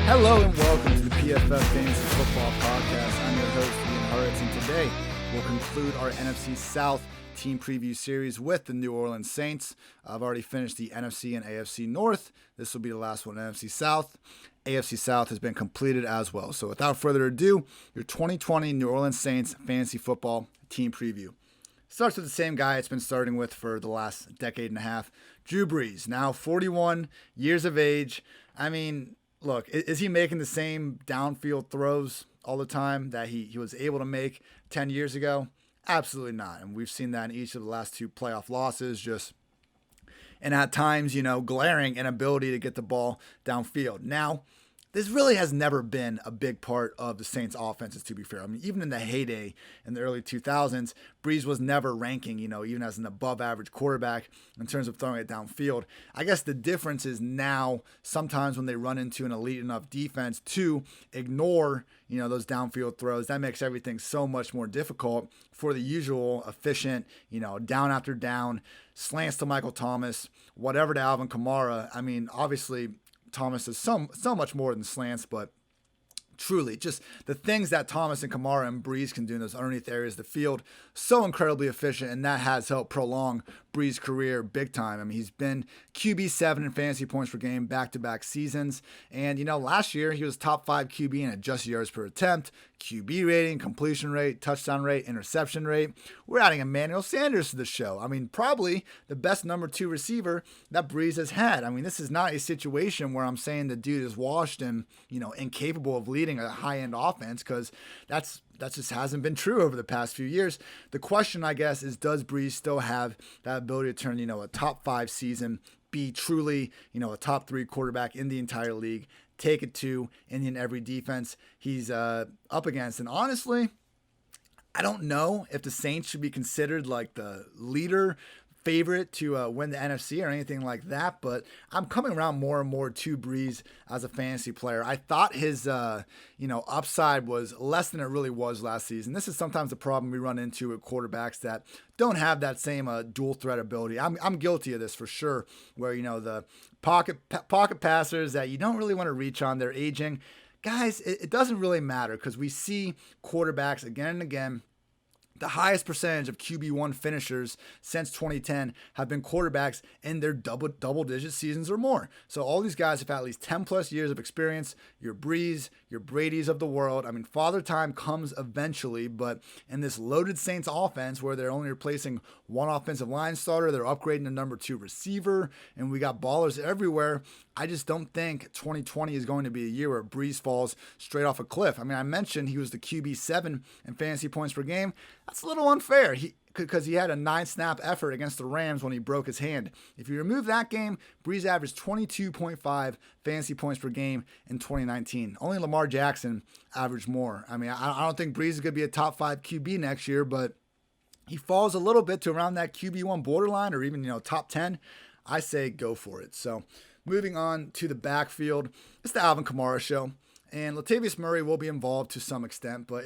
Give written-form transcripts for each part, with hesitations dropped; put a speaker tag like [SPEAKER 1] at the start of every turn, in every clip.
[SPEAKER 1] Hello and welcome to the PFF Fantasy Football Podcast. I'm your host, Ian Hartitz, and today we'll conclude our NFC South team preview series with the New Orleans Saints. I've already finished the NFC and AFC North. This will be the last one, NFC South. AFC South has been completed as well. So without further ado, your 2020 New Orleans Saints Fantasy Football team preview. Starts with the same guy it's been starting with for the last decade and a half, Drew Brees, now 41 years of age. I mean, look, is he making the same downfield throws all the time that he was able to make 10 years ago? Absolutely not. And we've seen that in each of the last two playoff losses, and at times, glaring inability to get the ball downfield. Now, this really has never been a big part of the Saints' offenses, to be fair. I mean, even in the heyday in the early 2000s, Brees was never ranking, even as an above-average quarterback in terms of throwing it downfield. I guess the difference is now sometimes when they run into an elite enough defense to ignore, those downfield throws, that makes everything so much more difficult for the usual efficient, down after down, slants to Michael Thomas, whatever to Alvin Kamara. I mean, obviously, Thomas is so much more than slants, but truly just the things that Thomas and Kamara and Brees can do in those underneath areas of the field, so incredibly efficient, and that has helped prolong Brees' career big time. I mean, he's been QB7 in fantasy points per game back-to-back seasons, and last year he was top 5 QB in adjusted yards per attempt, QB rating, completion rate, touchdown rate, interception rate. We're adding Emmanuel Sanders to the show. I mean, probably the best number 2 receiver that Brees has had. I mean, this is not a situation where I'm saying the dude is washed and, incapable of leading a high-end offense, because that just hasn't been true over the past few years. The question, I guess, is does Brees still have that ability to turn, a top 5 season, be truly, a top 3 quarterback in the entire league, take it to in every defense he's up against? And honestly, I don't know if the Saints should be considered like the leader favorite to win the NFC or anything like that, but I'm coming around more and more to Brees as a fantasy player. I thought his upside was less than it really was last season. This is sometimes a problem we run into with quarterbacks that don't have that same dual threat ability. I'm guilty of this for sure, where the pocket passers that you don't really want to reach on, they're aging. Guys, it doesn't really matter, because we see quarterbacks again and again. The highest percentage of QB1 finishers since 2010 have been quarterbacks in their double-digit seasons or more. So all these guys have at least 10-plus years of experience. Your Brees, your Bradys of the world. I mean, father time comes eventually, but in this loaded Saints offense where they're only replacing one offensive line starter, they're upgrading the number 2 receiver, and we got ballers everywhere, I just don't think 2020 is going to be a year where Brees falls straight off a cliff. I mean, I mentioned he was the QB7 in fantasy points per game. That's a little unfair because he had a 9-snap effort against the Rams when he broke his hand. If you remove that game, Brees averaged 22.5 fantasy points per game in 2019. Only Lamar Jackson averaged more. I mean, I don't think Brees is going to be a top 5 QB next year, but he falls a little bit to around that QB1 borderline or even, top 10. I say go for it. So moving on to the backfield, it's the Alvin Kamara show. And Latavius Murray will be involved to some extent, but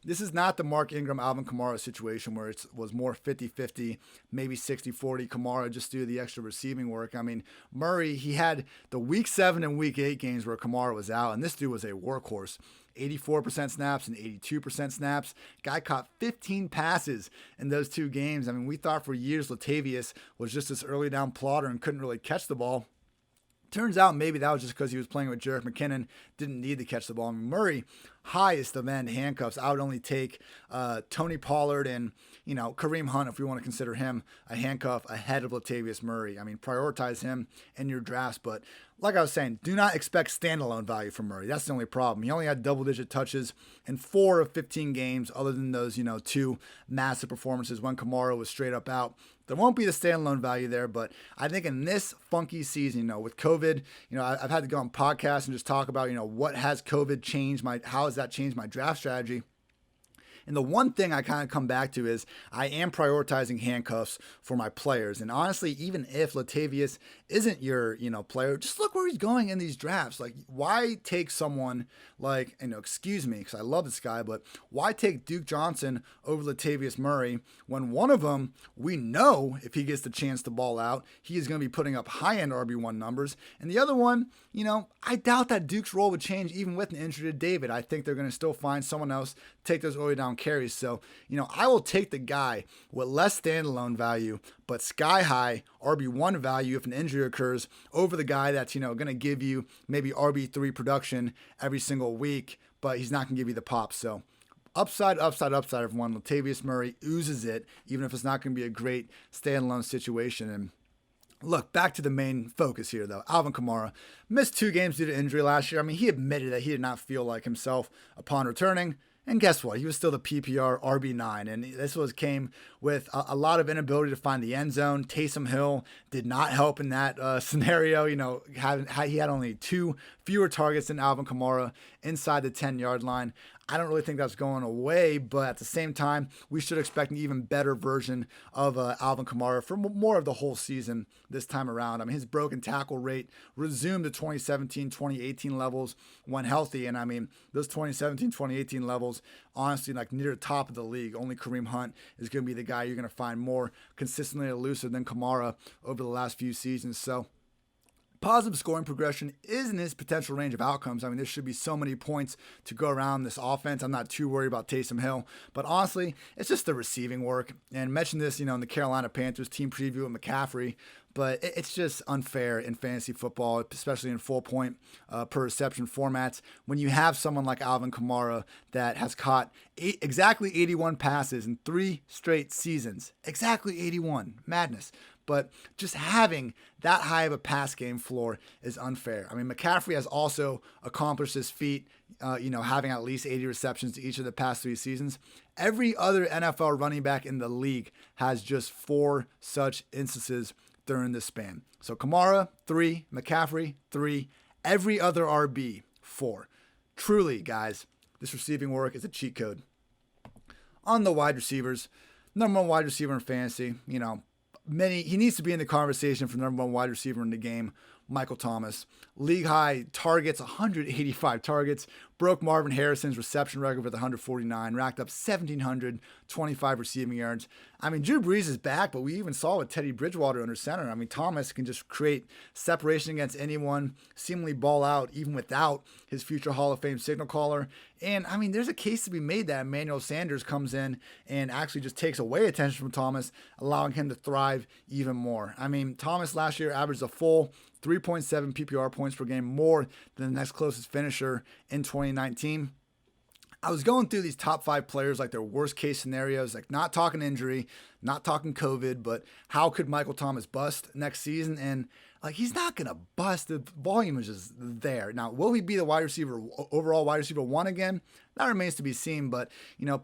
[SPEAKER 1] this is not the Mark Ingram, Alvin Kamara situation where it was more 50-50, maybe 60-40 Kamara just due to the extra receiving work. I mean, Murray, he had the Week 7 and Week 8 games where Kamara was out, and this dude was a workhorse. 84% snaps and 82% snaps. Guy caught 15 passes in those 2 games. I mean, we thought for years Latavius was just this early down plotter and couldn't really catch the ball. Turns out maybe that was just because he was playing with Jerick McKinnon, didn't need to catch the ball. I mean, Murray, highest of end handcuffs. I would only take Tony Pollard and, Kareem Hunt, if we want to consider him a handcuff, ahead of Latavius Murray. I mean, prioritize him in your drafts. But like I was saying, do not expect standalone value from Murray. That's the only problem. He only had double-digit touches in 4 of 15 games, other than those, 2 massive performances when Kamara was straight up out. There won't be the standalone value there, but I think in this funky season, with COVID, I've had to go on podcasts and just talk about, what has COVID changed how has that changed my draft strategy? And the one thing I kind of come back to is I am prioritizing handcuffs for my players. And honestly, even if Latavius isn't your, player, just look where he's going in these drafts. Like, why take someone like, excuse me, because I love this guy, but why take Duke Johnson over Latavius Murray when one of them, we know if he gets the chance to ball out, he is going to be putting up high-end RB1 numbers. And the other one, I doubt that Duke's role would change even with an injury to David. I think they're going to still find someone else to take those early down carries. So, I will take the guy with less standalone value, but sky-high RB1 value if an injury occurs over the guy that's, going to give you maybe RB3 production every single week, but he's not going to give you the pop. So upside, everyone. Latavius Murray oozes it, even if it's not going to be a great standalone situation. And look, back to the main focus here, though. Alvin Kamara missed 2 games due to injury last year. I mean, he admitted that he did not feel like himself upon returning. And guess what? He was still the PPR RB9. And this came with a lot of inability to find the end zone. Taysom Hill did not help in that scenario. He had only 2 fewer targets than Alvin Kamara inside the 10-yard line. I don't really think that's going away, but at the same time, we should expect an even better version of Alvin Kamara for more of the whole season this time around. I mean, his broken tackle rate resumed to 2017, 2018 levels when healthy. And I mean, those 2017, 2018 levels, honestly, like near the top of the league. Only Kareem Hunt is going to be the guy you're going to find more consistently elusive than Kamara over the last few seasons. So, positive scoring progression is in his potential range of outcomes. I mean, there should be so many points to go around this offense. I'm not too worried about Taysom Hill, but honestly, it's just the receiving work. And mentioned this, in the Carolina Panthers team preview with McCaffrey, but it's just unfair in fantasy football, especially in full point per reception formats, when you have someone like Alvin Kamara that has caught exactly 81 passes in 3 straight seasons. Exactly 81. Madness. But just having that high of a pass game floor is unfair. I mean, McCaffrey has also accomplished this feat, having at least 80 receptions to each of the past 3 seasons. Every other NFL running back in the league has just 4 such instances during this span. So Kamara, 3, McCaffrey, 3, every other RB, 4. Truly, guys, this receiving work is a cheat code. On the wide receivers, number 1 wide receiver in fantasy, he needs to be in the conversation for number 1 wide receiver in the game, Michael Thomas. League high targets, 185 targets, broke Marvin Harrison's reception record with 149, racked up 1,725 receiving yards. I mean, Drew Brees is back, but we even saw with Teddy Bridgewater under center. I mean, Thomas can just create separation against anyone, seemingly ball out even without his future Hall of Fame signal caller. And, I mean, there's a case to be made that Emmanuel Sanders comes in and actually just takes away attention from Thomas, allowing him to thrive even more. I mean, Thomas last year averaged a full 3.7 PPR points per game, more than the next closest finisher in 2019. I was going through these top 5 players, like their worst case scenarios, like not talking injury, not talking COVID, but how could Michael Thomas bust next season? And like, he's not going to bust. The volume is just there. Now, will he be the overall wide receiver 1 again? That remains to be seen. But,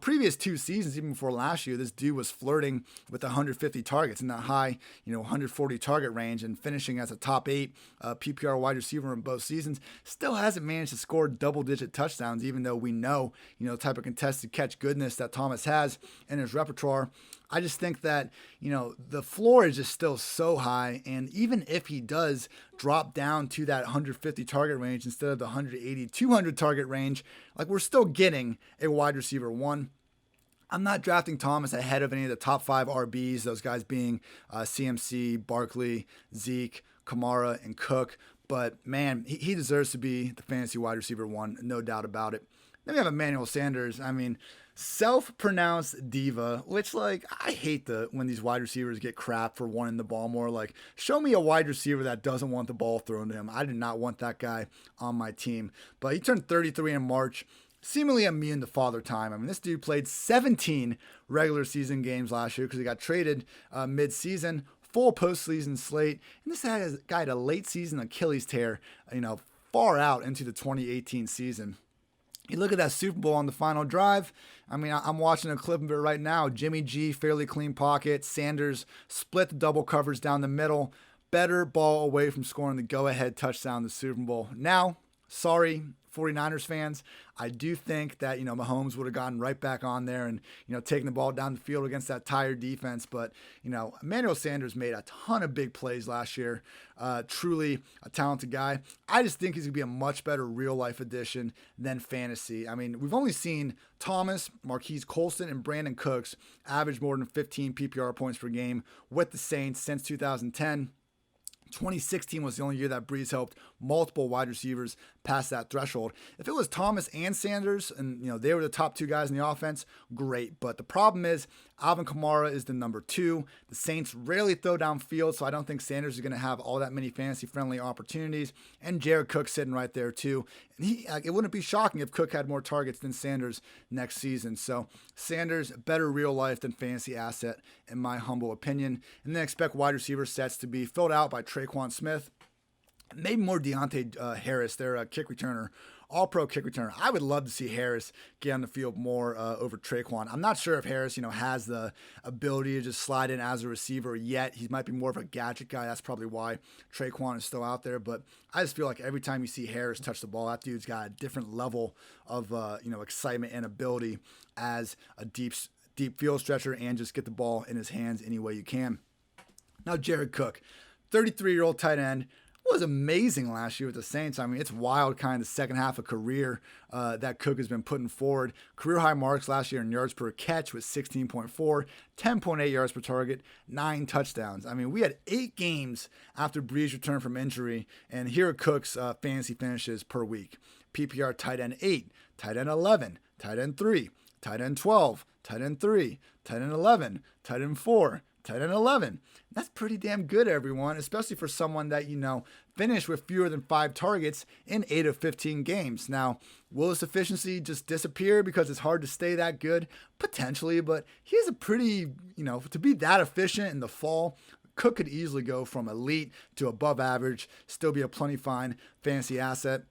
[SPEAKER 1] previous 2 seasons, even before last year, this dude was flirting with 150 targets in that high, 140 target range and finishing as a top 8 PPR wide receiver in both seasons. Still hasn't managed to score double-digit touchdowns, even though we know, the type of contested catch goodness that Thomas has in his repertoire. I just think that, the floor is just still so high. And even if he does drop down to that 150 target range instead of the 180, 200 target range, like, we're still getting a wide receiver 1. I'm not drafting Thomas ahead of any of the top 5 RBs, those guys being CMC, Barkley, Zeke, Kamara, and Cook. But, man, he deserves to be the fantasy wide receiver 1, no doubt about it. Then we have Emmanuel Sanders. I mean, self-pronounced diva, which, like, I hate when these wide receivers get crap for wanting the ball more. Like, show me a wide receiver that doesn't want the ball thrown to him. I do not want that guy on my team. But he turned 33 in March, seemingly immune to father time. I mean, this dude played 17 regular season games last year because he got traded mid-season, full postseason slate. And this guy had a late season Achilles tear, far out into the 2018 season. You look at that Super Bowl on the final drive. I mean, I'm watching a clip of it right now. Jimmy G, fairly clean pocket. Sanders split the double covers down the middle. Better ball away from scoring the go-ahead touchdown in the Super Bowl. Now, sorry 49ers fans. I do think that, Mahomes would have gotten right back on there and, taking the ball down the field against that tired defense. But, Emmanuel Sanders made a ton of big plays last year. Truly a talented guy. I just think he's going to be a much better real-life addition than fantasy. I mean, we've only seen Thomas, Marquise Colston, and Brandon Cooks average more than 15 PPR points per game with the Saints since 2010. 2016 was the only year that Brees helped multiple wide receivers pass that threshold. If it was Thomas and Sanders and they were the top two guys in the offense, great. But the problem is Alvin Kamara is the number 2. The Saints rarely throw downfield, so I don't think Sanders is going to have all that many fantasy-friendly opportunities. And Jared Cook sitting right there too. And it wouldn't be shocking if Cook had more targets than Sanders next season. So Sanders, better real life than fantasy asset, in my humble opinion. And then expect wide receiver sets to be filled out by Traquan Smith, maybe more Deontay Harris, their kick returner, all-pro kick returner. I would love to see Harris get on the field more over Traquan. I'm not sure if Harris, has the ability to just slide in as a receiver yet. He might be more of a gadget guy. That's probably why Traquan is still out there. But I just feel like every time you see Harris touch the ball, that dude's got a different level of, excitement and ability as a deep field stretcher and just get the ball in his hands any way you can. Now, Jared Cook, 33-year-old tight end, was amazing last year with the Saints. I mean, it's wild kind of the second half of career that Cook has been putting forward. Career high marks last year in yards per catch with 16.4, 10.8 yards per target, 9 touchdowns. I mean, we had 8 games after Brees returned from injury, and here are Cook's fantasy finishes per week. PPR tight end 8, tight end 11, tight end 3, tight end 12, tight end 3, tight end 11, tight end 4, tight end 11. That's pretty damn good, everyone, especially for someone that, finished with fewer than 5 targets in 8 of 15 games. Now, will his efficiency just disappear because it's hard to stay that good? Potentially, but he has a pretty, to be that efficient in the fall, Cook could easily go from elite to above average, still be a plenty fine fantasy asset.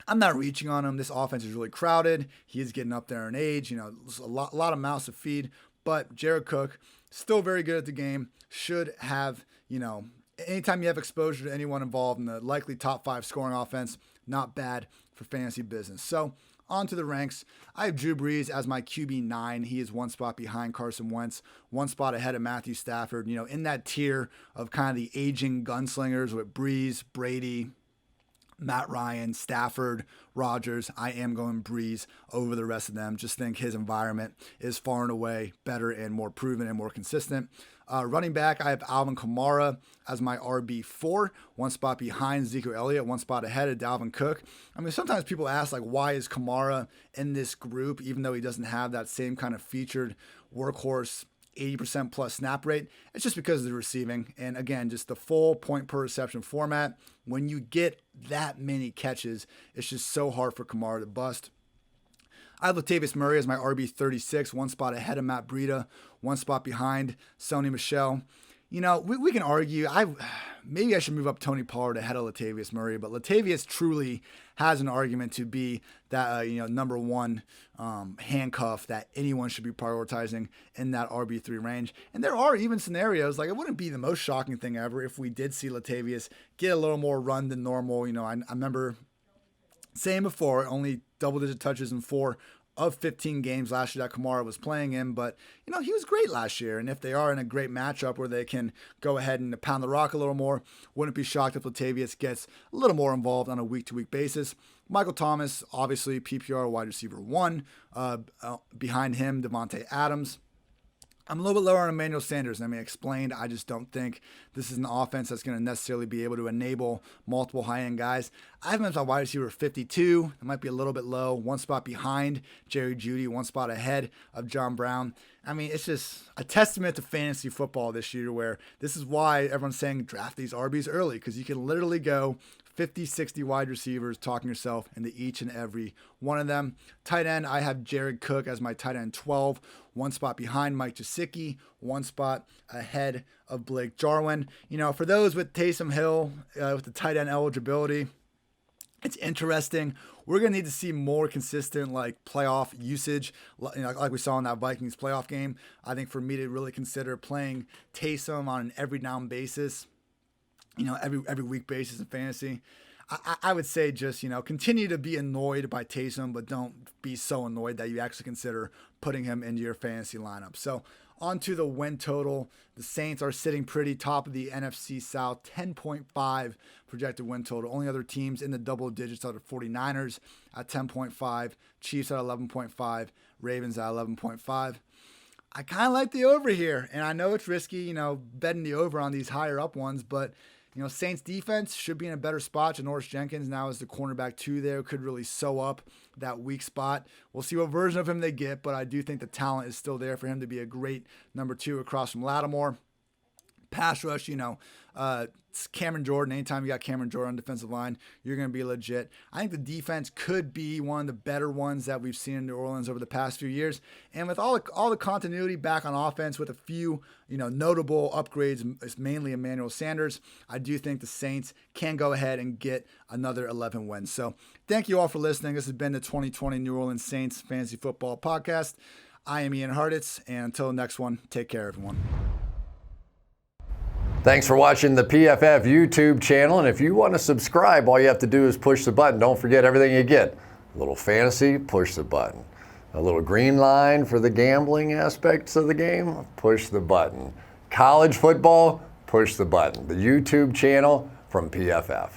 [SPEAKER 1] I'm not reaching on him. This offense is really crowded. He is getting up there in age, a lot of mouths to feed, but Jared Cook, still very good at the game, should have, anytime you have exposure to anyone involved in the likely top 5 scoring offense, not bad for fantasy business. So on to the ranks. I have Drew Brees as my QB9. He is 1 spot behind Carson Wentz, 1 spot ahead of Matthew Stafford, in that tier of kind of the aging gunslingers with Brees, Brady, Matt Ryan, Stafford, Rodgers. I am going Brees over the rest of them. Just think his environment is far and away better and more proven and more consistent. Running back, I have Alvin Kamara as my RB4, 1 spot behind Ezekiel Elliott, 1 spot ahead of Dalvin Cook. I mean, sometimes people ask, why is Kamara in this group, even though he doesn't have that same kind of featured workhorse 80% plus snap rate? It's just because of the receiving. And again, just the full point per reception format. When you get that many catches, it's just so hard for Kamara to bust. I have Latavius Murray as my RB36, 1 spot ahead of Matt Breida, 1 spot behind Sony Michel. We can argue. Maybe I should move up Tony Pollard ahead of Latavius Murray, but Latavius truly has an argument to be that number 1 handcuff that anyone should be prioritizing in that RB3 range. And there are even scenarios, it wouldn't be the most shocking thing ever if we did see Latavius get a little more run than normal. I remember saying before, only double-digit touches in 4 of 15 games last year that Kamara was playing in, but he was great last year. And if they are in a great matchup where they can go ahead and pound the rock a little more, wouldn't be shocked if Latavius gets a little more involved on a week-to-week basis. Michael Thomas, obviously PPR wide receiver 1. Behind him, Devontae Adams. I'm a little bit lower on Emmanuel Sanders. I explained, I just don't think this is an offense that's going to necessarily be able to enable multiple high-end guys. I have him as my wide receiver 52. It might be a little bit low. 1 spot behind Jerry Jeudy, 1 spot ahead of John Brown. It's just a testament to fantasy football this year, where this is why everyone's saying draft these RBs early, because you can literally go 50, 60 wide receivers, talking yourself into each and every one of them. Tight end, I have Jared Cook as my tight end 12, 1 spot behind Mike Gesicki, 1 spot ahead of Blake Jarwin. For those with Taysom Hill, with the tight end eligibility, it's interesting. We're going to need to see more consistent playoff usage, like we saw in that Vikings playoff game. I think for me to really consider playing Taysom on an every down basis, every week basis in fantasy, I would say just, continue to be annoyed by Taysom, but don't be so annoyed that you actually consider putting him into your fantasy lineup. So on to the win total. The Saints are sitting pretty top of the NFC South, 10.5 projected win total. Only other teams in the double digits are the 49ers at 10.5, Chiefs at 11.5, Ravens at 11.5. I kind of like the over here, and I know it's risky, betting the over on these higher up ones, but Saints defense should be in a better spot. Janoris Jenkins now is the cornerback 2 there, could really sew up that weak spot. We'll see what version of him they get, but I do think the talent is still there for him to be a great number 2 across from Lattimore. Pass rush, Cameron Jordan. Anytime you got Cameron Jordan on defensive line, you're going to be legit. I think the defense could be one of the better ones that we've seen in New Orleans over the past few years. And with all the continuity back on offense, with a few notable upgrades, it's mainly Emmanuel Sanders, I do think the Saints can go ahead and get another 11 wins. So thank you all for listening. This has been the 2020 New Orleans Saints Fantasy Football Podcast. I am Ian Hartitz, and until the next one, take care, everyone.
[SPEAKER 2] Thanks for watching the PFF YouTube channel, and if you want to subscribe, all you have to do is push the button. Don't forget everything you get. A little fantasy, push the button. A little green line for the gambling aspects of the game, push the button. College football, push the button. The YouTube channel from PFF.